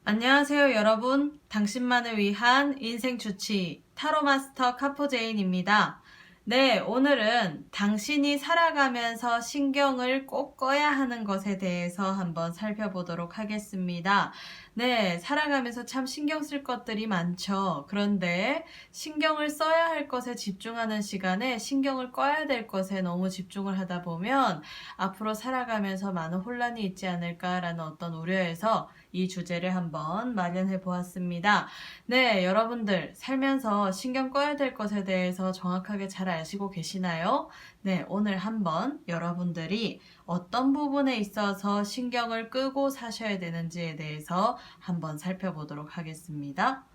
안녕하세요, 여러분. 당신만을 위한 인생 주치 타로 마스터 카포제인입니다. 네, 오늘은 당신이 살아가면서 신경을 꼭 꺼야 하는 것에 대해서 한번 살펴보도록 하겠습니다. 네, 살아가면서 참 신경 쓸 것들이 많죠. 그런데 신경을 써야 할 것에 집중하는 시간에 신경을 꺼야 될 것에 너무 집중을 하다 보면 앞으로 살아가면서 많은 혼란이 있지 않을까라는 어떤 우려에서 이 주제를 한번 마련해 보았습니다. 네, 여러분들 살면서 신경 꺼야 될 것에 대해서 정확하게 잘 아시고 계시나요? 네, 오늘 한번 여러분들이 어떤 부분에 있어서 신경을 끄고 사셔야 되는지에 대해서 한번 살펴보도록 하겠습니다.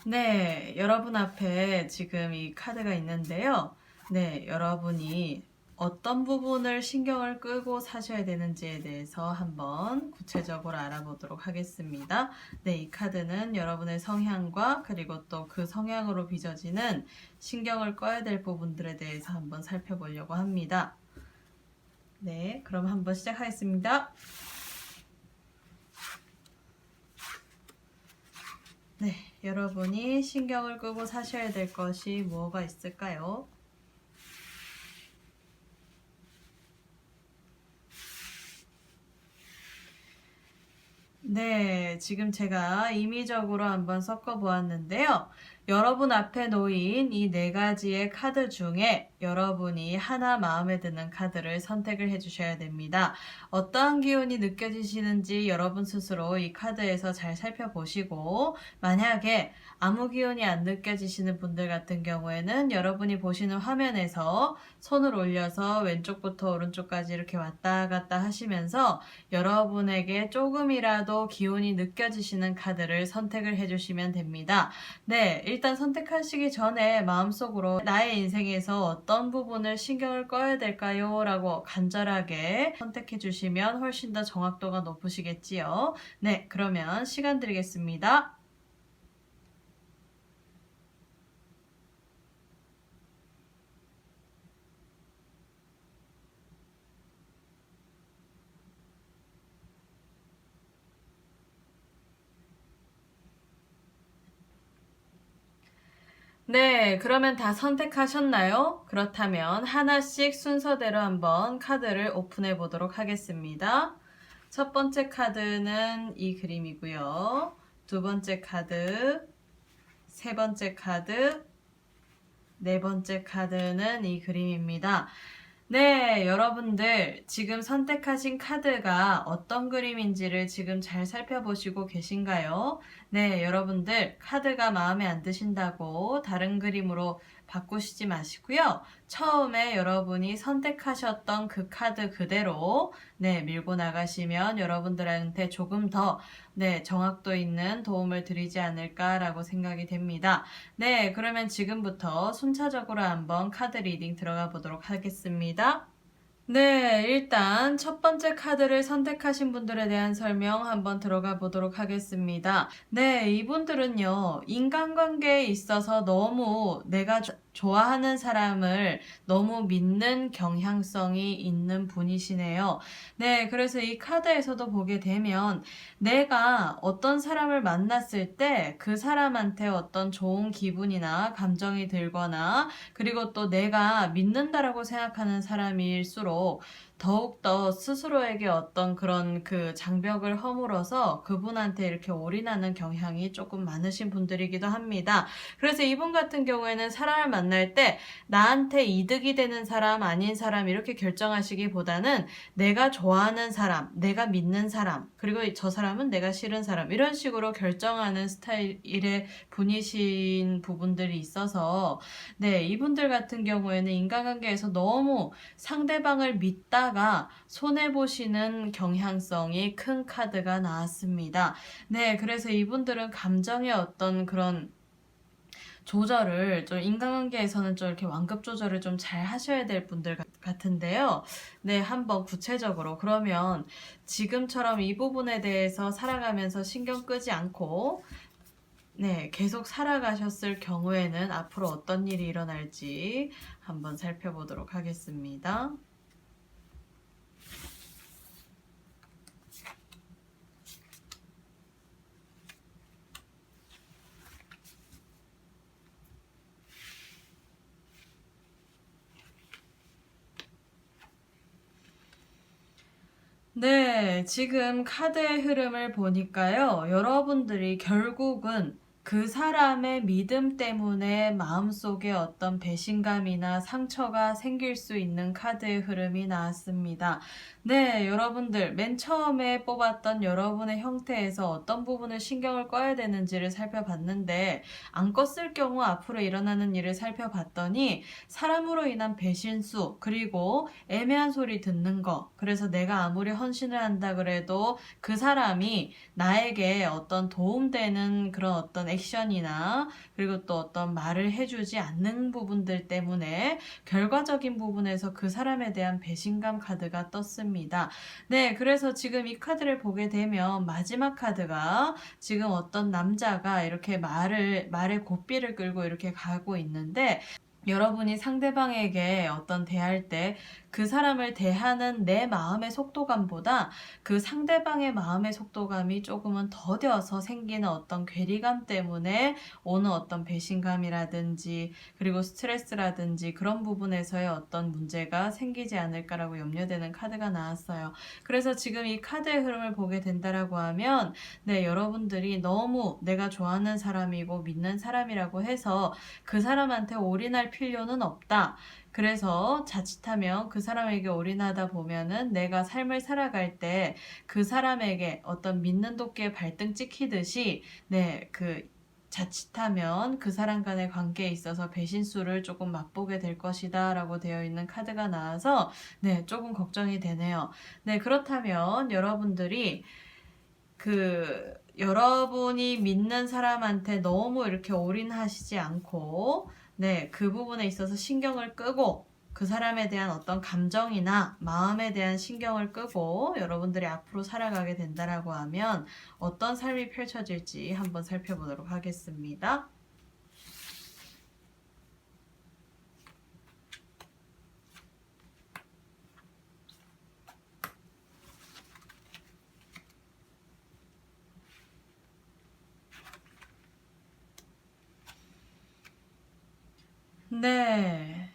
네, 여러분 앞에 지금 이 카드가 있는데요. 네, 여러분이 어떤 부분을 신경을 끄고 사셔야 되는지에 대해서 한번 구체적으로 알아보도록 하겠습니다. 네, 이 카드는 여러분의 성향과 그리고 또 그 성향으로 빚어지는 신경을 꺼야 될 부분들에 대해서 한번 살펴보려고 합니다. 네, 그럼 한번 시작하겠습니다. 네, 여러분이 신경을 끄고 사셔야 될 것이 뭐가 있을까요? 네, 지금 제가 임의적으로 한번 섞어 보았는데요. 여러분 앞에 놓인 이 네 가지의 카드 중에 여러분이 하나 마음에 드는 카드를 선택을 해주셔야 됩니다. 어떠한 기운이 느껴지시는지 여러분 스스로 이 카드에서 잘 살펴보시고, 만약에 아무 기운이 안 느껴지시는 분들 같은 경우에는 여러분이 보시는 화면에서 손을 올려서 왼쪽부터 오른쪽까지 이렇게 왔다 갔다 하시면서 여러분에게 조금이라도 기운이 느껴지시는 카드를 선택을 해주시면 됩니다. 네, 일단 선택하시기 전에 마음속으로 나의 인생에서 어떤 부분을 신경을 꺼야 될까요? 라고 간절하게 선택해 주시면 훨씬 더 정확도가 높으시겠지요. 네, 그러면 시간 드리겠습니다. 네, 그러면 다 선택하셨나요? 그렇다면 하나씩 순서대로 한번 카드를 오픈해 보도록 하겠습니다. 첫 번째 카드는 이 그림이고요. 두 번째 카드, 세 번째 카드, 네 번째 카드는 이 그림입니다. 네, 여러분들 지금 선택하신 카드가 어떤 그림인지를 지금 잘 살펴보시고 계신가요? 네, 여러분들 카드가 마음에 안 드신다고 다른 그림으로 바꾸시지 마시고요. 처음에 여러분이 선택하셨던 그 카드 그대로 밀고 나가시면 여러분들한테 조금 더 정확도 있는 도움을 드리지 않을까라고 생각이 됩니다. 네, 그러면 지금부터 순차적으로 한번 카드 리딩 들어가 보도록 하겠습니다. 네, 일단 첫 번째 카드를 선택하신 분들에 대한 설명 한번 들어가 보도록 하겠습니다. 네, 이분들은요, 인간관계에 있어서 너무 내가 좋아하는 사람을 너무 믿는 경향성이 있는 분이시네요. 네, 그래서 이 카드에서도 보게 되면 내가 어떤 사람을 만났을 때 그 사람한테 어떤 좋은 기분이나 감정이 들거나 그리고 또 내가 믿는다라고 생각하는 사람일수록 더욱더 스스로에게 어떤 그런 그 장벽을 허물어서 그분한테 이렇게 올인하는 경향이 조금 많으신 분들이기도 합니다. 그래서 이분 같은 경우에는 사람을 만날 때 나한테 이득이 되는 사람 아닌 사람 이렇게 결정하시기보다는 내가 좋아하는 사람, 내가 믿는 사람, 그리고 저 사람은 내가 싫은 사람 이런 식으로 결정하는 스타일의 분이신 부분들이 있어서 네, 이분들 같은 경우에는 인간관계에서 너무 상대방을 믿다가 손해보시는 경향성이 큰 카드가 나왔습니다. 네, 그래서 이분들은 감정의 어떤 그런 조절을 좀 인간관계에서는 좀 이렇게 완급 조절을 좀 잘 하셔야 될 분들 같은데요. 네, 한번 구체적으로 그러면 지금처럼 이 부분에 대해서 살아가면서 신경 끄지 않고 네, 계속 살아가셨을 경우에는 앞으로 어떤 일이 일어날지 한번 살펴보도록 하겠습니다. 네, 지금 카드의 흐름을 보니까요. 여러분들이 결국은 그 사람의 믿음 때문에 마음속에 어떤 배신감이나 상처가 생길 수 있는 카드의 흐름이 나왔습니다. 네, 여러분들 맨 처음에 뽑았던 여러분의 형태에서 어떤 부분을 신경을 꺼야 되는지를 살펴봤는데 안 껐을 경우 앞으로 일어나는 일을 살펴봤더니 사람으로 인한 배신수 그리고 애매한 소리 듣는 거, 그래서 내가 아무리 헌신을 한다 그래도 그 사람이 나에게 어떤 도움되는 그런 어떤 액션이나 그리고 또 어떤 말을 해주지 않는 부분들 때문에 결과적인 부분에서 그 사람에 대한 배신감 카드가 떴습니다. 네, 그래서 지금 이 카드를 보게 되면 마지막 카드가 지금 어떤 남자가 이렇게 말의 고삐를 끌고 이렇게 가고 있는데 여러분이 상대방에게 어떤 대할 때 그 사람을 대하는 내 마음의 속도감보다 그 상대방의 마음의 속도감이 조금은 더뎌서 생기는 어떤 괴리감 때문에 오는 어떤 배신감이라든지 그리고 스트레스라든지 그런 부분에서의 어떤 문제가 생기지 않을까라고 염려되는 카드가 나왔어요. 그래서 지금 이 카드의 흐름을 보게 된다라고 하면 네, 여러분들이 너무 내가 좋아하는 사람이고 믿는 사람이라고 해서 그 사람한테 올인할 필요는 없다. 그래서 자칫하면 그 사람에게 올인하다 보면은 내가 삶을 살아갈 때 그 사람에게 어떤 믿는 도끼에 발등 찍히듯이 네, 자칫하면 그 사람 간의 관계에 있어서 배신수를 조금 맛보게 될 것이다 라고 되어 있는 카드가 나와서 네, 조금 걱정이 되네요. 네, 그렇다면 여러분들이 여러분이 믿는 사람한테 너무 이렇게 올인하시지 않고, 네, 그 부분에 있어서 신경을 끄고, 그 사람에 대한 어떤 감정이나 마음에 대한 신경을 끄고 여러분들이 앞으로 살아가게 된다라고 하면 어떤 삶이 펼쳐질지 한번 살펴보도록 하겠습니다. 네.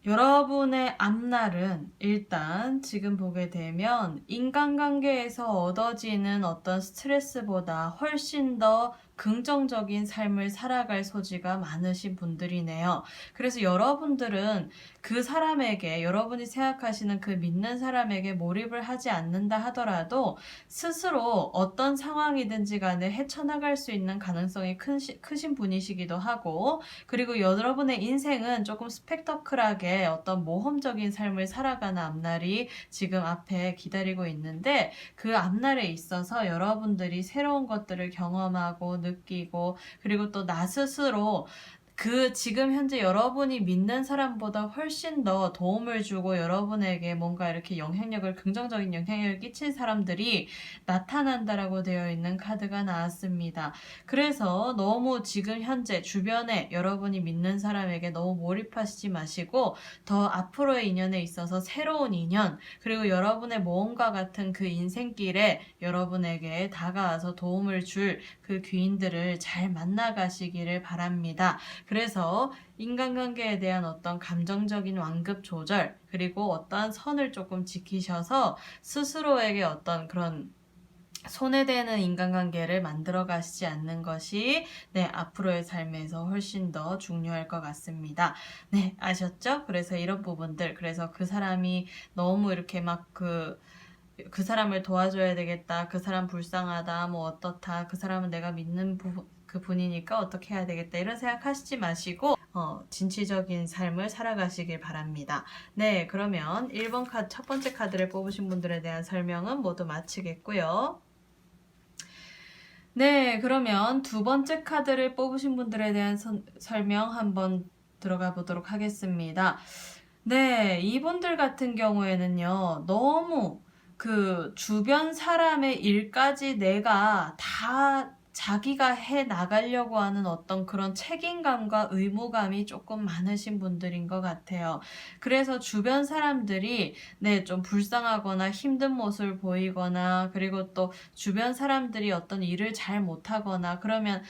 여러분의 앞날은 일단 지금 보게 되면 인간관계에서 얻어지는 어떤 스트레스보다 훨씬 더 긍정적인 삶을 살아갈 소지가 많으신 분들이네요. 그래서 여러분들은 그 사람에게, 여러분이 생각하시는 그 믿는 사람에게 몰입을 하지 않는다 하더라도 스스로 어떤 상황이든지 간에 헤쳐나갈 수 있는 가능성이 크신 분이시기도 하고, 그리고 여러분의 인생은 조금 스펙터클하게 어떤 모험적인 삶을 살아가는 앞날이 지금 앞에 기다리고 있는데 그 앞날에 있어서 여러분들이 새로운 것들을 경험하고 느끼고 그리고 또 나 스스로 지금 현재 여러분이 믿는 사람보다 훨씬 더 도움을 주고 여러분에게 뭔가 이렇게 긍정적인 영향력을 끼친 사람들이 나타난다라고 되어 있는 카드가 나왔습니다. 그래서 너무 지금 현재 주변에 여러분이 믿는 사람에게 너무 몰입하시지 마시고 더 앞으로의 인연에 있어서 새로운 인연, 그리고 여러분의 모험과 같은 그 인생길에 여러분에게 다가와서 도움을 줄 그 귀인들을 잘 만나가시기를 바랍니다. 그래서 인간관계에 대한 어떤 감정적인 완급 조절, 그리고 어떠한 선을 조금 지키셔서 스스로에게 어떤 그런 손해되는 인간관계를 만들어 가시지 않는 것이 네, 앞으로의 삶에서 훨씬 더 중요할 것 같습니다. 네, 아셨죠? 그래서 이런 부분들, 그래서 그 사람이 너무 이렇게 그 사람을 도와줘야 되겠다. 그 사람 불쌍하다. 뭐 어떻다. 그 사람은 내가 믿는 그 분이니까 어떻게 해야 되겠다. 이런 생각하시지 마시고 진취적인 삶을 살아가시길 바랍니다. 네, 그러면 1번 카드, 첫 번째 카드를 뽑으신 분들에 대한 설명은 모두 마치겠고요. 네, 그러면 두 번째 카드를 뽑으신 분들에 대한 설명 한번 들어가 보도록 하겠습니다. 네, 이분들 같은 경우에는요, 너무 주변 사람의 일까지 내가 다 자기가 해 나가려고 하는 어떤 그런 책임감과 의무감이 조금 많으신 분들인 것 같아요. 그래서 주변 사람들이 네, 좀 불쌍하거나 힘든 모습을 보이거나 그리고 또 주변 사람들이 어떤 일을 잘 못하거나 그러면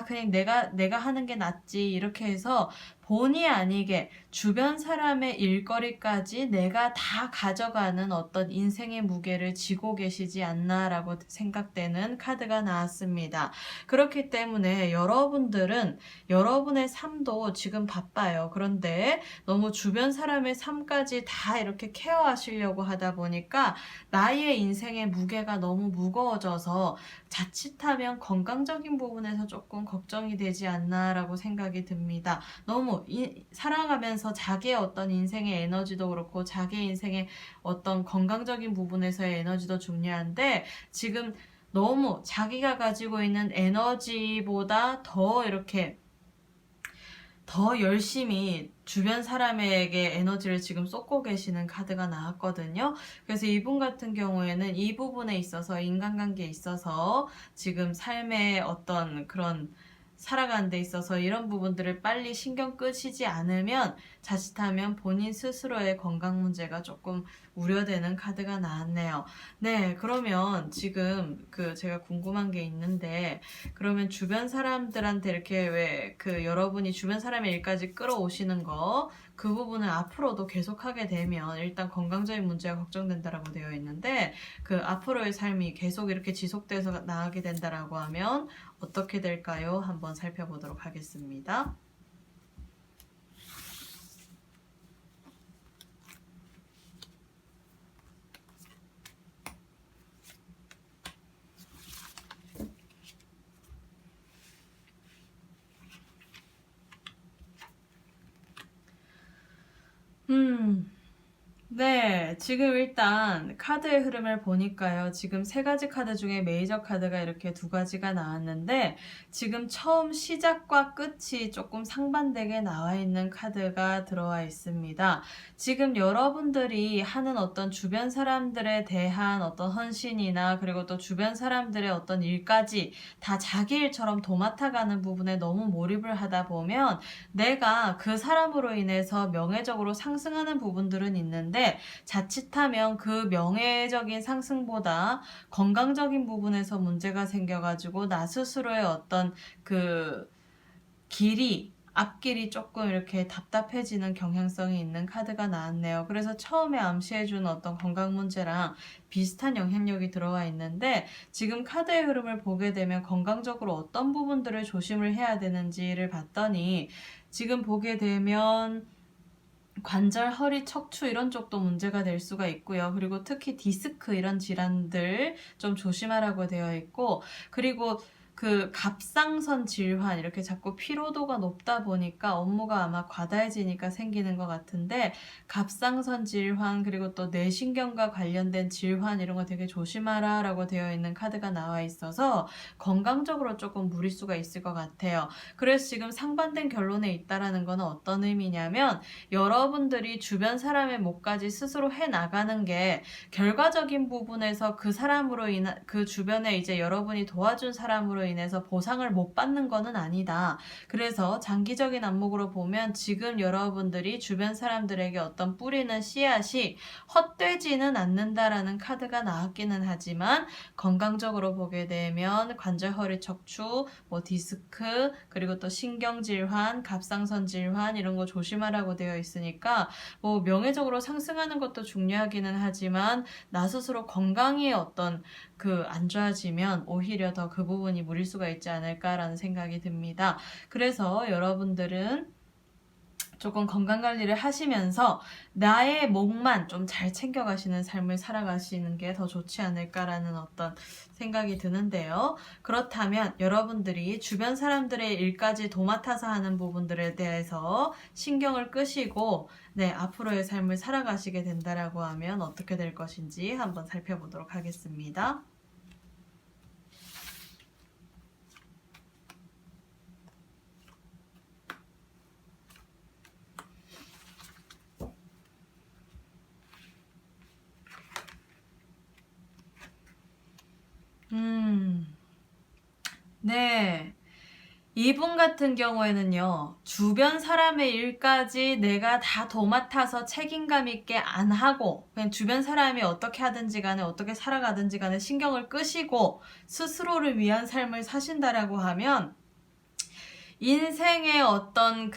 그냥 내가 하는 게 낫지 이렇게 해서 본의 아니게 주변 사람의 일거리까지 내가 다 가져가는 어떤 인생의 무게를 지고 계시지 않나라고 생각되는 카드가 나왔습니다. 그렇기 때문에 여러분들은 여러분의 삶도 지금 바빠요. 그런데 너무 주변 사람의 삶까지 다 이렇게 케어하시려고 하다 보니까 나의 인생의 무게가 너무 무거워져서 자칫하면 건강적인 부분에서 조금 걱정이 되지 않나라고 생각이 듭니다. 너무 살아가면서 자기의 어떤 인생의 에너지도 그렇고 자기의 인생의 어떤 건강적인 부분에서의 에너지도 중요한데 지금 너무 자기가 가지고 있는 에너지보다 더 이렇게 더 열심히 주변 사람에게 에너지를 지금 쏟고 계시는 카드가 나왔거든요. 그래서 이분 같은 경우에는 이 부분에 있어서 인간관계에 있어서 지금 삶의 어떤 그런 살아가는 데 있어서 이런 부분들을 빨리 신경 끄시지 않으면 자칫하면 본인 스스로의 건강 문제가 조금 우려되는 카드가 나왔네요. 네, 그러면 지금 제가 궁금한 게 있는데 그러면 주변 사람들한테 이렇게 왜 여러분이 주변 사람의 일까지 끌어오시는 거 그 부분을 앞으로도 계속하게 되면 일단 건강적인 문제가 걱정된다라고 되어 있는데 앞으로의 삶이 계속 이렇게 지속돼서 나가게 된다라고 하면 어떻게 될까요? 한번 살펴보도록 하겠습니다. 네, 지금 일단 카드의 흐름을 보니까요. 지금 세 가지 카드 중에 메이저 카드가 이렇게 두 가지가 나왔는데 지금 처음 시작과 끝이 조금 상반되게 나와 있는 카드가 들어와 있습니다. 지금 여러분들이 하는 어떤 주변 사람들에 대한 어떤 헌신이나 그리고 또 주변 사람들의 어떤 일까지 다 자기 일처럼 도맡아가는 부분에 너무 몰입을 하다 보면 내가 그 사람으로 인해서 명예적으로 상승하는 부분들은 있는데 자칫하면 그 명예적인 상승보다 건강적인 부분에서 문제가 생겨가지고 나 스스로의 어떤 앞길이 조금 이렇게 답답해지는 경향성이 있는 카드가 나왔네요. 그래서 처음에 암시해준 어떤 건강 문제랑 비슷한 영향력이 들어와 있는데 지금 카드의 흐름을 보게 되면 건강적으로 어떤 부분들을 조심을 해야 되는지를 봤더니 지금 보게 되면 관절, 허리, 척추 이런 쪽도 문제가 될 수가 있고요. 그리고 특히 디스크 이런 질환들 좀 조심하라고 되어 있고 그리고 갑상선 질환 이렇게 자꾸 피로도가 높다 보니까 업무가 아마 과다해지니까 생기는 것 같은데 갑상선 질환 그리고 또 뇌신경과 관련된 질환 이런 거 되게 조심하라 라고 되어 있는 카드가 나와 있어서 건강적으로 조금 무리수가 있을 것 같아요. 그래서 지금 상반된 결론에 있다라는 건 어떤 의미냐면 여러분들이 주변 사람의 몫까지 스스로 해나가는 게 결과적인 부분에서 그 주변에 이제 여러분이 도와준 사람으로 인해서 보상을 못 받는 거는 아니다. 그래서 장기적인 안목으로 보면 지금 여러분들이 주변 사람들에게 어떤 뿌리는 씨앗이 헛되지는 않는다라는 카드가 나왔기는 하지만 건강적으로 보게 되면 관절, 허리, 척추, 디스크 그리고 또 신경질환, 갑상선 질환 이런 거 조심하라고 되어 있으니까 명예적으로 상승하는 것도 중요하기는 하지만 나 스스로 건강이 어떤 안 좋아지면 오히려 더 그 부분이 무릴 수가 있지 않을까라는 생각이 듭니다. 그래서 여러분들은 조금 건강관리를 하시면서 나의 몫만 좀 잘 챙겨가시는 삶을 살아가시는 게 더 좋지 않을까라는 어떤 생각이 드는데요. 그렇다면 여러분들이 주변 사람들의 일까지 도맡아서 하는 부분들에 대해서 신경을 끄시고 앞으로의 삶을 살아가시게 된다라고 하면 어떻게 될 것인지 한번 살펴보도록 하겠습니다. 네. 이분 같은 경우에는요, 주변 사람의 일까지 내가 다 도맡아서 책임감 있게 안 하고, 그냥 주변 사람이 어떻게 하든지 간에 어떻게 살아가든지 간에 신경을 끄시고, 스스로를 위한 삶을 사신다라고 하면, 인생의 어떤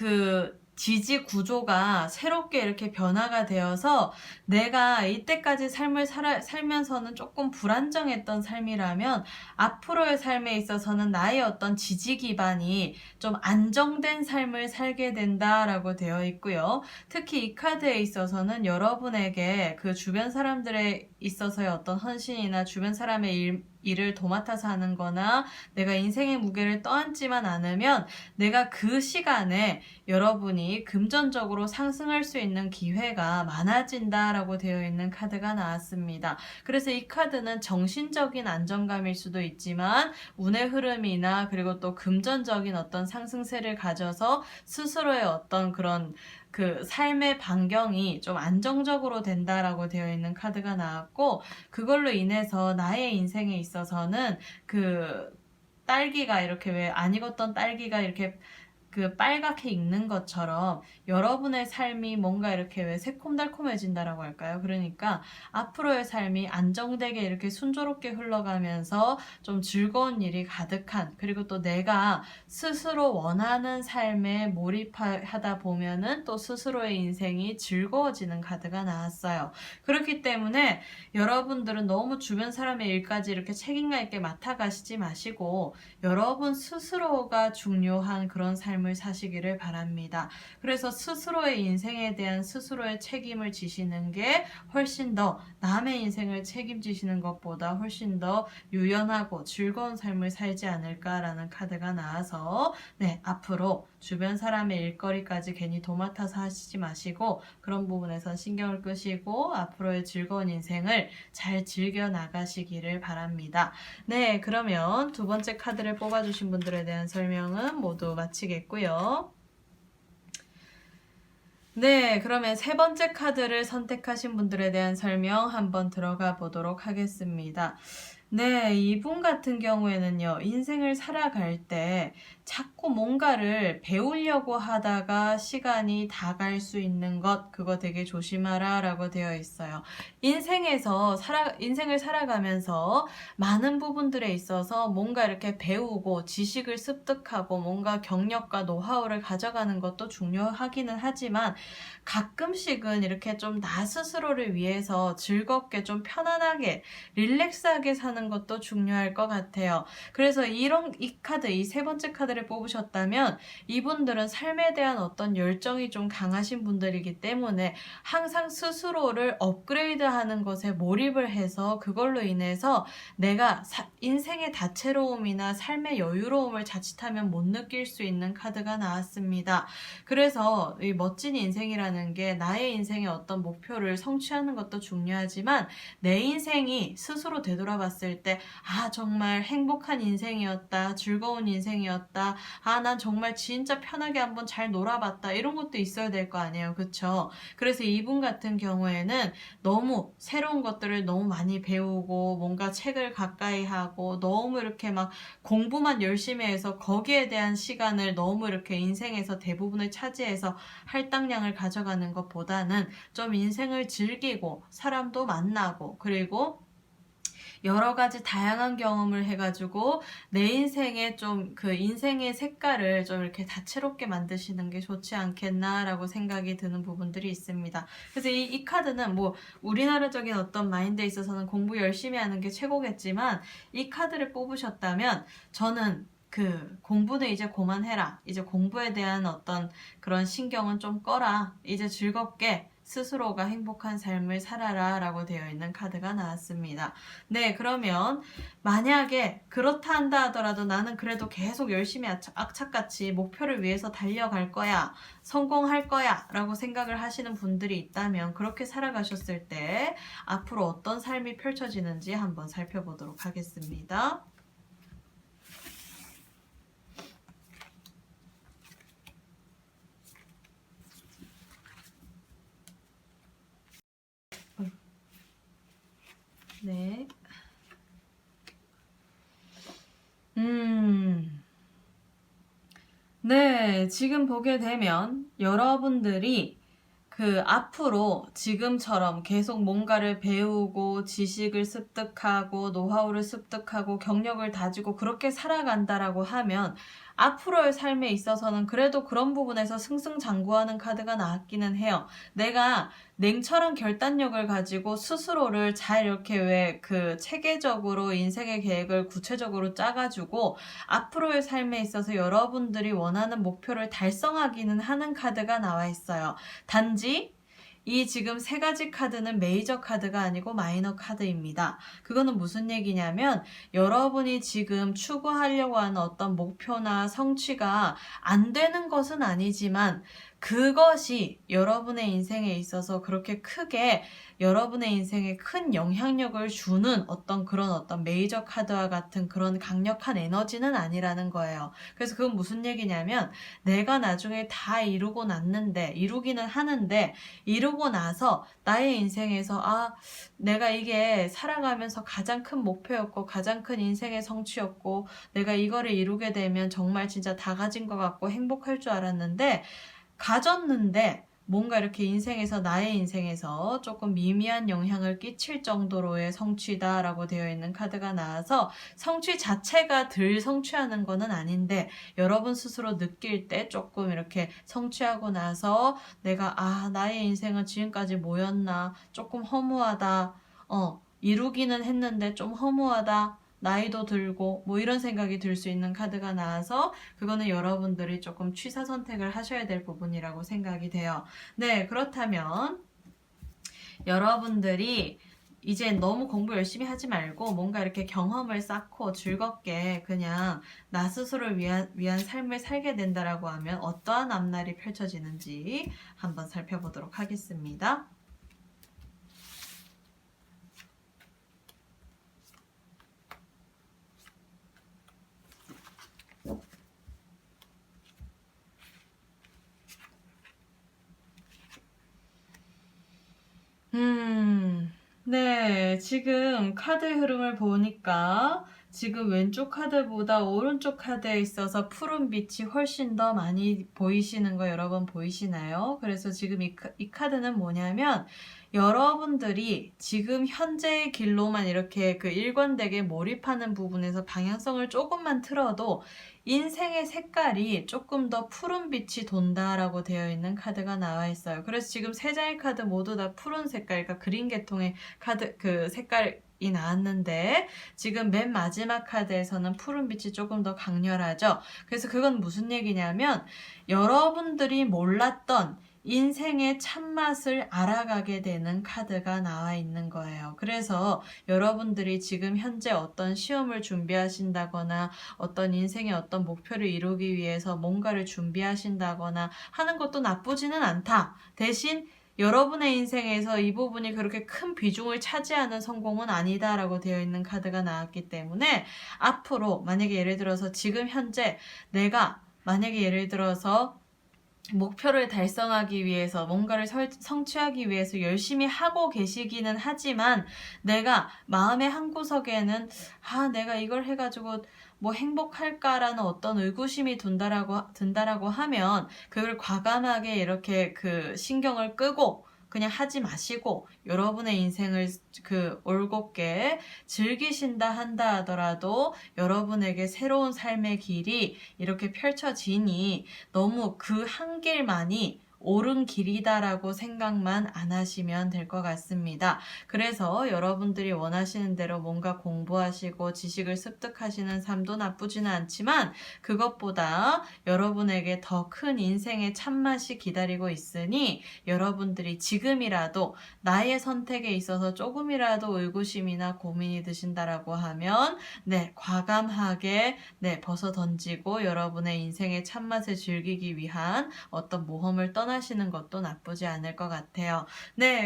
지지 구조가 새롭게 이렇게 변화가 되어서 내가 이때까지 삶을 살면서는 조금 불안정했던 삶이라면 앞으로의 삶에 있어서는 나의 어떤 지지 기반이 좀 안정된 삶을 살게 된다라고 되어 있고요. 특히 이 카드에 있어서는 여러분에게 그 주변 사람들에 있어서의 어떤 헌신이나 주변 사람의 일을 도맡아서 하는 거나 내가 인생의 무게를 떠안지만 않으면 내가 그 시간에 여러분이 금전적으로 상승할 수 있는 기회가 많아진다라고 되어 있는 카드가 나왔습니다. 그래서 이 카드는 정신적인 안정감일 수도 있지만 운의 흐름이나 그리고 또 금전적인 어떤 상승세를 가져서 스스로의 어떤 그런 그 삶의 반경이 좀 안정적으로 된다라고 되어 있는 카드가 나왔고, 그걸로 인해서 나의 인생에 있어서는 그 딸기가 이렇게 왜 안 익었던 딸기가 이렇게 그 빨갛게 익는 것처럼 여러분의 삶이 뭔가 이렇게 왜 새콤달콤해진다라고 할까요? 그러니까 앞으로의 삶이 안정되게 이렇게 순조롭게 흘러가면서 좀 즐거운 일이 가득한, 그리고 또 내가 스스로 원하는 삶에 몰입하다 보면은 또 스스로의 인생이 즐거워지는 카드가 나왔어요. 그렇기 때문에 여러분들은 너무 주변 사람의 일까지 이렇게 책임감 있게 맡아가시지 마시고 여러분 스스로가 중요한 그런 삶을 사시기를 바랍니다. 그래서 스스로의 인생에 대한 스스로의 책임을 지시는 게 훨씬 더 남의 인생을 책임지시는 것보다 훨씬 더 유연하고 즐거운 삶을 살지 않을까라는 카드가 나와서 앞으로 주변 사람의 일거리까지 괜히 도맡아서 하시지 마시고 그런 부분에선 신경을 끄시고 앞으로의 즐거운 인생을 잘 즐겨 나가시기를 바랍니다. 그러면 두 번째 카드를 뽑아주신 분들에 대한 설명은 모두 마치겠고요. 그러면 세 번째 카드를 선택하신 분들에 대한 설명 한번 들어가 보도록 하겠습니다. 이분 같은 경우에는요, 인생을 살아갈 때 자꾸 뭔가를 배우려고 하다가 시간이 다 갈 수 있는 것, 그거 되게 조심하라 라고 되어 있어요. 인생을 살아가면서 많은 부분들에 있어서 뭔가 이렇게 배우고 지식을 습득하고 뭔가 경력과 노하우를 가져가는 것도 중요하기는 하지만 가끔씩은 이렇게 좀 나 스스로를 위해서 즐겁게 좀 편안하게 릴렉스하게 사는 것도 중요할 것 같아요. 그래서 이 세 번째 카드를 뽑으셨다면 이분들은 삶에 대한 어떤 열정이 좀 강하신 분들이기 때문에 항상 스스로를 업그레이드하는 것에 몰입을 해서 그걸로 인해서 내가 인생의 다채로움이나 삶의 여유로움을 자칫하면 못 느낄 수 있는 카드가 나왔습니다. 그래서 이 멋진 인생이라는 게 나의 인생의 어떤 목표를 성취하는 것도 중요하지만 내 인생이 스스로 되돌아봤을 때 정말 행복한 인생이었다, 즐거운 인생이었다, 난 정말 진짜 편하게 한번 잘 놀아봤다, 이런 것도 있어야 될 거 아니에요, 그쵸? 그래서 이분 같은 경우에는 너무 새로운 것들을 너무 많이 배우고 뭔가 책을 가까이 하고 너무 이렇게 막 공부만 열심히 해서 거기에 대한 시간을 너무 이렇게 인생에서 대부분을 차지해서 할당량을 가져가는 것보다는 좀 인생을 즐기고 사람도 만나고 그리고 여러 가지 다양한 경험을 해가지고 내 인생에 좀 그 인생의 색깔을 좀 이렇게 다채롭게 만드시는 게 좋지 않겠나라고 생각이 드는 부분들이 있습니다. 그래서 이 카드는 뭐 우리나라적인 어떤 마인드에 있어서는 공부 열심히 하는 게 최고겠지만 이 카드를 뽑으셨다면 저는 그 공부는 이제 그만해라. 이제 공부에 대한 어떤 그런 신경은 좀 꺼라. 이제 즐겁게 스스로가 행복한 삶을 살아라 라고 되어 있는 카드가 나왔습니다. 그러면 만약에 그렇다 한다 하더라도 나는 그래도 계속 열심히 악착같이 목표를 위해서 달려갈 거야, 성공할 거야 라고 생각을 하시는 분들이 있다면 그렇게 살아가셨을 때 앞으로 어떤 삶이 펼쳐지는지 한번 살펴보도록 하겠습니다. 지금 보게 되면 여러분들이 그 앞으로 지금처럼 계속 뭔가를 배우고 지식을 습득하고 노하우를 습득하고 경력을 다지고 그렇게 살아간다라고 하면 앞으로의 삶에 있어서는 그래도 그런 부분에서 승승장구하는 카드가 나왔기는 해요. 내가 냉철한 결단력을 가지고 스스로를 잘 이렇게 왜 그 체계적으로 인생의 계획을 구체적으로 짜가지고 앞으로의 삶에 있어서 여러분들이 원하는 목표를 달성하기는 하는 카드가 나와 있어요. 단지 이 지금 세 가지 카드는 메이저 카드가 아니고 마이너 카드입니다. 그거는 무슨 얘기냐면 여러분이 지금 추구하려고 하는 어떤 목표나 성취가 안 되는 것은 아니지만 그것이 여러분의 인생에 있어서 그렇게 크게 여러분의 인생에 큰 영향력을 주는 그런 어떤 메이저 카드와 같은 그런 강력한 에너지는 아니라는 거예요. 그래서 그건 무슨 얘기냐면 내가 나중에 다 이루기는 하는데 이루고 나서 나의 인생에서 내가 이게 살아가면서 가장 큰 목표였고 가장 큰 인생의 성취였고 내가 이거를 이루게 되면 정말 진짜 다 가진 것 같고 행복할 줄 알았는데 가졌는데 뭔가 이렇게 나의 인생에서 조금 미미한 영향을 끼칠 정도로의 성취다라고 되어 있는 카드가 나와서 성취 자체가 덜 성취하는 거는 아닌데 여러분 스스로 느낄 때 조금 이렇게 성취하고 나서 내가 나의 인생은 지금까지 뭐였나 조금 허무하다 이루기는 했는데 좀 허무하다 나이도 들고 뭐 이런 생각이 들 수 있는 카드가 나와서 그거는 여러분들이 조금 취사 선택을 하셔야 될 부분이라고 생각이 돼요. 네, 그렇다면 여러분들이 이제 너무 공부 열심히 하지 말고 뭔가 이렇게 경험을 쌓고 즐겁게 그냥 나 스스로를 위한 삶을 살게 된다라고 하면 어떠한 앞날이 펼쳐지는지 한번 살펴보도록 하겠습니다. 네, 지금 카드 흐름을 보니까 지금 왼쪽 카드보다 오른쪽 카드에 있어서 푸른 빛이 훨씬 더 많이 보이시는 거 여러분 보이시나요? 그래서 지금 이 카드는 뭐냐면 여러분들이 지금 현재의 길로만 이렇게 그 일관되게 몰입하는 부분에서 방향성을 조금만 틀어도 인생의 색깔이 조금 더 푸른 빛이 돈다라고 되어 있는 카드가 나와 있어요. 그래서 지금 세 장의 카드 모두 다 푸른 색깔, 그러니까 그린 계통의 카드 그 색깔이 나왔는데 지금 맨 마지막 카드에서는 푸른 빛이 조금 더 강렬하죠. 그래서 그건 무슨 얘기냐면 여러분들이 몰랐던 인생의 참맛을 알아가게 되는 카드가 나와 있는 거예요. 그래서 여러분들이 지금 현재 어떤 시험을 준비하신다거나 어떤 인생의 어떤 목표를 이루기 위해서 뭔가를 준비하신다거나 하는 것도 나쁘지는 않다. 대신 여러분의 인생에서 이 부분이 그렇게 큰 비중을 차지하는 성공은 아니다라고 되어 있는 카드가 나왔기 때문에 앞으로 만약에 예를 들어서 지금 현재 내가 만약에 예를 들어서 목표를 달성하기 위해서 뭔가를 성취하기 위해서 열심히 하고 계시기는 하지만 내가 마음의 한구석에는 내가 이걸 해가지고 뭐 행복할까라는 어떤 의구심이 든다라고 하면 그걸 과감하게 이렇게 그 신경을 끄고 그냥 하지 마시고 여러분의 인생을 올곧게 즐기신다 한다 하더라도 여러분에게 새로운 삶의 길이 이렇게 펼쳐지니 너무 그 한 길만이 옳은 길이다라고 생각만 안 하시면 될 것 같습니다. 그래서 여러분들이 원하시는 대로 뭔가 공부하시고 지식을 습득하시는 삶도 나쁘지는 않지만 그것보다 여러분에게 더 큰 인생의 참맛이 기다리고 있으니 여러분들이 지금이라도 나의 선택에 있어서 조금이라도 의구심이나 고민이 드신다라고 하면 과감하게 벗어 던지고 여러분의 인생의 참맛을 즐기기 위한 어떤 모험을 떠나시는 것도 나쁘지 않을 것 같아요.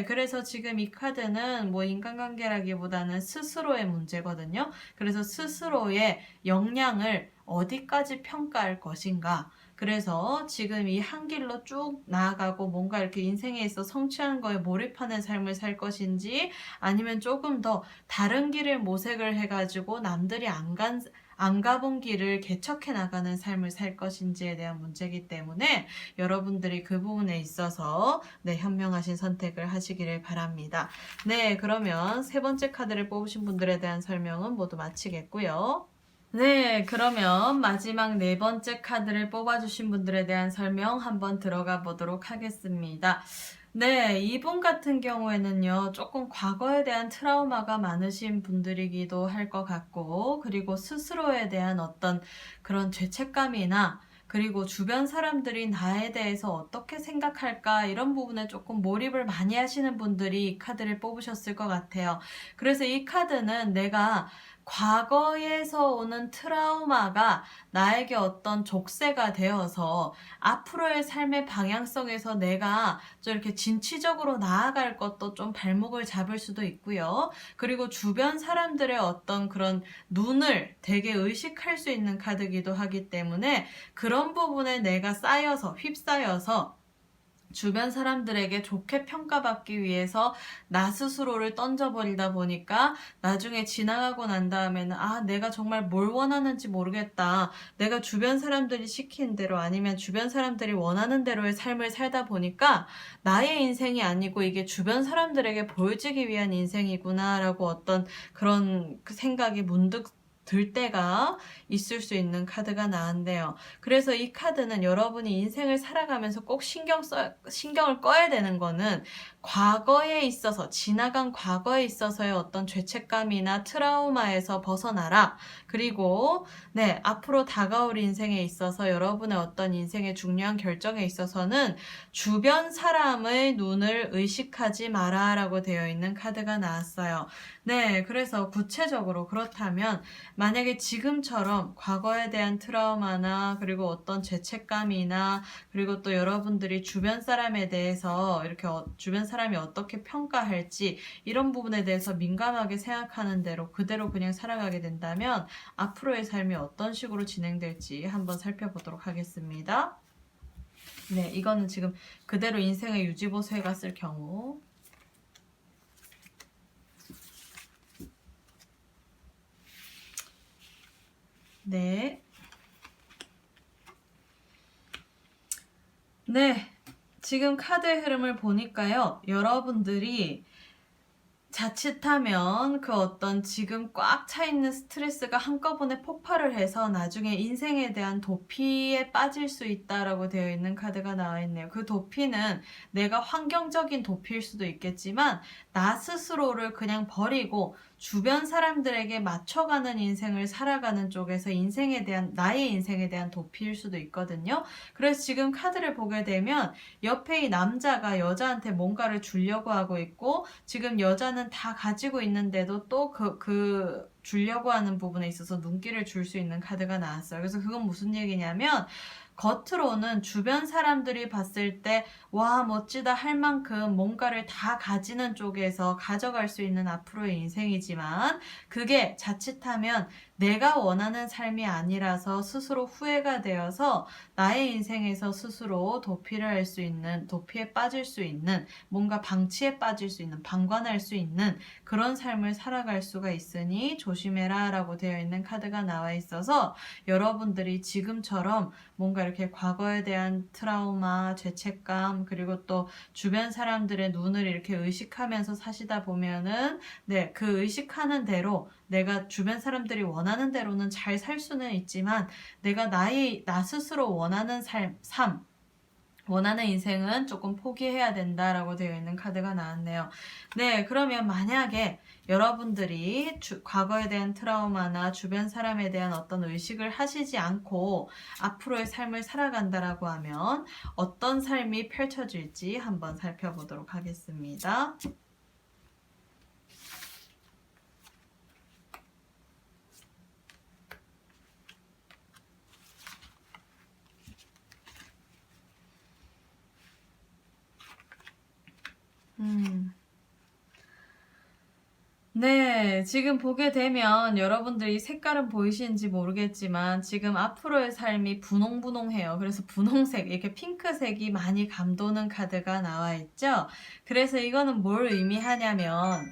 그래서 지금 이 카드는 뭐 인간관계라기보다는 스스로의 문제거든요. 그래서 스스로의 역량을 어디까지 평가할 것인가. 그래서 지금 이 한 길로 쭉 나아가고 뭔가 이렇게 인생에 있어 성취하는 거에 몰입하는 삶을 살 것인지 아니면 조금 더 다른 길을 모색을 해가지고 남들이 안 가본 길을 개척해 나가는 삶을 살 것인지에 대한 문제이기 때문에 여러분들이 그 부분에 있어서 현명하신 선택을 하시기를 바랍니다. 그러면 세 번째 카드를 뽑으신 분들에 대한 설명은 모두 마치겠고요. 네, 그러면 마지막 네 번째 카드를 뽑아주신 분들에 대한 설명 한번 들어가 보도록 하겠습니다. 네, 이분 같은 경우에는요, 조금 과거에 대한 트라우마가 많으신 분들이기도 할 것 같고, 그리고 스스로에 대한 어떤 그런 죄책감이나, 그리고 주변 사람들이 나에 대해서 어떻게 생각할까, 이런 부분에 조금 몰입을 많이 하시는 분들이 이 카드를 뽑으셨을 것 같아요. 그래서 이 카드는 내가 과거에서 오는 트라우마가 나에게 어떤 족쇄가 되어서 앞으로의 삶의 방향성에서 내가 좀 이렇게 진취적으로 나아갈 것도 좀 발목을 잡을 수도 있고요. 그리고 주변 사람들의 어떤 그런 눈을 되게 의식할 수 있는 카드기도 하기 때문에 그런 부분에 내가 휩싸여서 주변 사람들에게 좋게 평가받기 위해서 나 스스로를 던져버리다 보니까 나중에 지나가고 난 다음에는 내가 정말 뭘 원하는지 모르겠다. 내가 주변 사람들이 시키는 대로 아니면 주변 사람들이 원하는 대로의 삶을 살다 보니까 나의 인생이 아니고 이게 주변 사람들에게 보여지기 위한 인생이구나 라고 어떤 그런 생각이 문득 들 때가 있을 수 있는 카드가 나왔네요. 그래서 이 카드는 여러분이 인생을 살아가면서 꼭 신경을 꺼야 되는 거는 과거에 있어서, 지나간 과거에 있어서의 어떤 죄책감이나 트라우마에서 벗어나라. 그리고, 네, 앞으로 다가올 인생에 있어서 여러분의 어떤 인생의 중요한 결정에 있어서는 주변 사람의 눈을 의식하지 마라 라고 되어 있는 카드가 나왔어요. 네, 그래서 구체적으로 그렇다면 만약에 지금처럼 과거에 대한 트라우마나 그리고 어떤 죄책감이나 그리고 또 여러분들이 주변 사람에 대해서 이렇게 주변 사람이 어떻게 평가할지 이런 부분에 대해서 민감하게 생각하는 대로 그대로 그냥 살아가게 된다면 앞으로의 삶이 어떤 식으로 진행될지 한번 살펴보도록 하겠습니다. 네, 이거는 지금 그대로 인생의 유지보수해 갔을 경우 네. 네. 지금 카드의 흐름을 보니까요. 여러분들이 자칫하면 그 어떤 지금 꽉 차 있는 스트레스가 한꺼번에 폭발을 해서 나중에 인생에 대한 도피에 빠질 수 있다라고 되어 있는 카드가 나와 있네요. 그 도피는 내가 환경적인 도피일 수도 있겠지만 나 스스로를 그냥 버리고 주변 사람들에게 맞춰가는 인생을 살아가는 쪽에서 나의 인생에 대한 도피일 수도 있거든요. 그래서 지금 카드를 보게 되면 옆에 이 남자가 여자한테 뭔가를 주려고 하고 있고 지금 여자는 다 가지고 있는데도 또 주려고 하는 부분에 있어서 눈길을 줄 수 있는 카드가 나왔어요. 그래서 그건 무슨 얘기냐면 겉으로는 주변 사람들이 봤을 때 와 멋지다 할 만큼 뭔가를 다 가지는 쪽에서 가져갈 수 있는 앞으로의 인생이지만 그게 자칫하면 내가 원하는 삶이 아니라서 스스로 후회가 되어서 나의 인생에서 스스로 도피에 빠질 수 있는 뭔가 방치에 빠질 수 있는 방관할 수 있는 그런 삶을 살아갈 수가 있으니 조심해라 라고 되어 있는 카드가 나와 있어서 여러분들이 지금처럼 뭔가 이렇게 과거에 대한 트라우마, 죄책감, 그리고 또 주변 사람들의 눈을 이렇게 의식하면서 사시다 보면은, 네, 그 의식하는 대로 내가 주변 사람들이 원하는 대로는 잘 살 수는 있지만, 내가 나 스스로 원하는 원하는 인생은 조금 포기해야 된다라고 되어 있는 카드가 나왔네요. 네, 그러면 만약에 여러분들이 과거에 대한 트라우마나 주변 사람에 대한 어떤 의식을 하시지 않고 앞으로의 삶을 살아간다라고 하면 어떤 삶이 펼쳐질지 한번 살펴보도록 하겠습니다. 네, 지금 보게 되면 여러분들이 색깔은 보이시는지 모르겠지만 지금 앞으로의 삶이 분홍분홍해요. 그래서 분홍색, 이렇게 핑크색이 많이 감도는 카드가 나와 있죠. 그래서 이거는 뭘 의미하냐면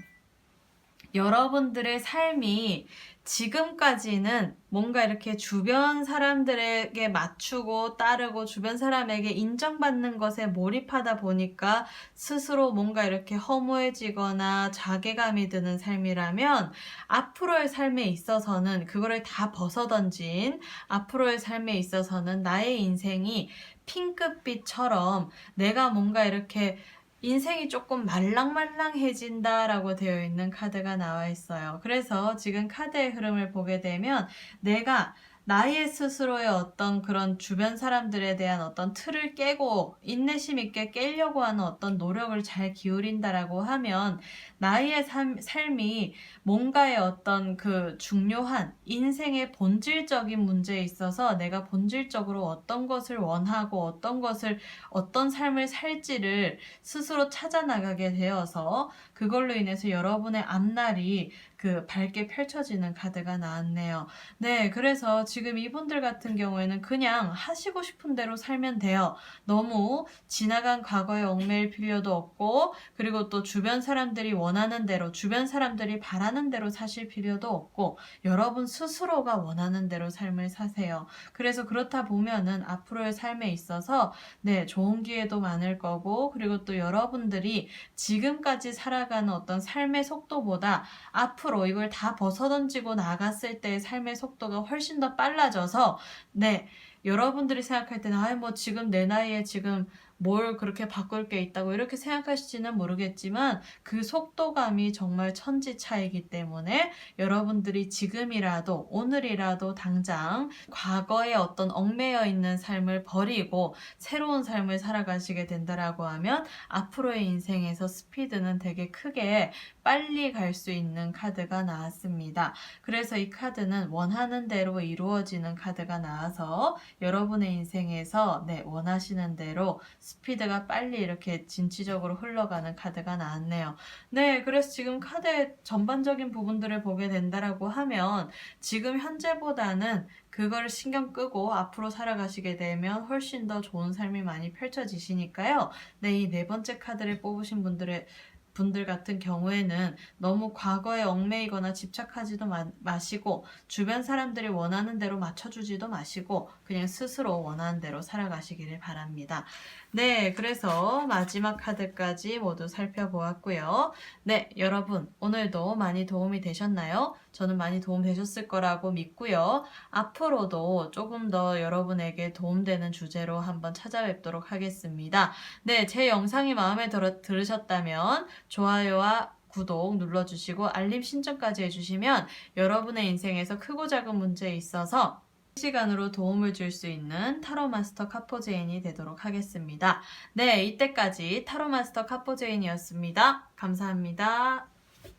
여러분들의 삶이 지금까지는 뭔가 이렇게 주변 사람들에게 맞추고 따르고 주변 사람에게 인정받는 것에 몰입하다 보니까 스스로 뭔가 이렇게 허무해지거나 자괴감이 드는 삶이라면 앞으로의 삶에 있어서는 그거를 다 벗어던진 앞으로의 삶에 있어서는 나의 인생이 핑크빛처럼 내가 뭔가 이렇게 인생이 조금 말랑말랑해진다라고 되어 있는 카드가 나와 있어요. 그래서 지금 카드의 흐름을 보게 되면 내가 나의 스스로의 어떤 그런 주변 사람들에 대한 어떤 틀을 깨고 인내심 있게 깨려고 하는 어떤 노력을 잘 기울인다라고 하면 나의 삶이 뭔가의 어떤 그 중요한 인생의 본질적인 문제에 있어서 내가 본질적으로 어떤 것을 원하고 어떤 삶을 살지를 스스로 찾아 나가게 되어서 그걸로 인해서 여러분의 앞날이 그 밝게 펼쳐지는 카드가 나왔네요. 네, 그래서 지금 이분들 같은 경우에는 그냥 하시고 싶은 대로 살면 돼요. 너무 지나간 과거에 얽매일 필요도 없고, 그리고 또 주변 사람들이 원하는 대로, 주변 사람들이 바라는 대로 사실 필요도 없고, 여러분 스스로가 원하는 대로 삶을 사세요. 그래서 그렇다 보면은 앞으로의 삶에 있어서 네, 좋은 기회도 많을 거고, 그리고 또 여러분들이 지금까지 살아가는 어떤 삶의 속도보다 앞으로 이걸 다 벗어던지고 나갔을 때의 삶의 속도가 훨씬 더 빨라져서, 네, 여러분들이 생각할 때는, 뭐 지금 내 나이에 지금 뭘 그렇게 바꿀 게 있다고 이렇게 생각하실지는 모르겠지만 그 속도감이 정말 천지 차이기 때문에 여러분들이 지금이라도 오늘이라도 당장 과거의 어떤 얽매여 있는 삶을 버리고 새로운 삶을 살아가시게 된다라고 하면 앞으로의 인생에서 스피드는 되게 크게 빨리 갈 수 있는 카드가 나왔습니다. 그래서 이 카드는 원하는 대로 이루어지는 카드가 나와서 여러분의 인생에서 네, 원하시는 대로 스피드가 빨리 이렇게 진취적으로 흘러가는 카드가 나왔네요. 네, 그래서 지금 카드의 전반적인 부분들을 보게 된다라고 하면 지금 현재보다는 그걸 신경 끄고 앞으로 살아가시게 되면 훨씬 더 좋은 삶이 많이 펼쳐지시니까요. 네, 이 네 번째 카드를 뽑으신 분들 같은 경우에는 너무 과거에 얽매이거나 집착하지도 마시고 주변 사람들이 원하는 대로 맞춰주지도 마시고 그냥 스스로 원하는 대로 살아가시기를 바랍니다. 네, 그래서 마지막 카드까지 모두 살펴보았고요. 네, 여러분 오늘도 많이 도움이 되셨나요? 저는 많이 도움 되셨을 거라고 믿고요. 앞으로도 조금 더 여러분에게 도움되는 주제로 한번 찾아뵙도록 하겠습니다. 네, 제 영상이 마음에 들으셨다면 좋아요와 구독 눌러주시고 알림 신청까지 해주시면 여러분의 인생에서 크고 작은 문제에 있어서 실시간으로 도움을 줄 수 있는 타로마스터 카포제인이 되도록 하겠습니다. 네, 이때까지 타로마스터 카포제인이었습니다. 감사합니다.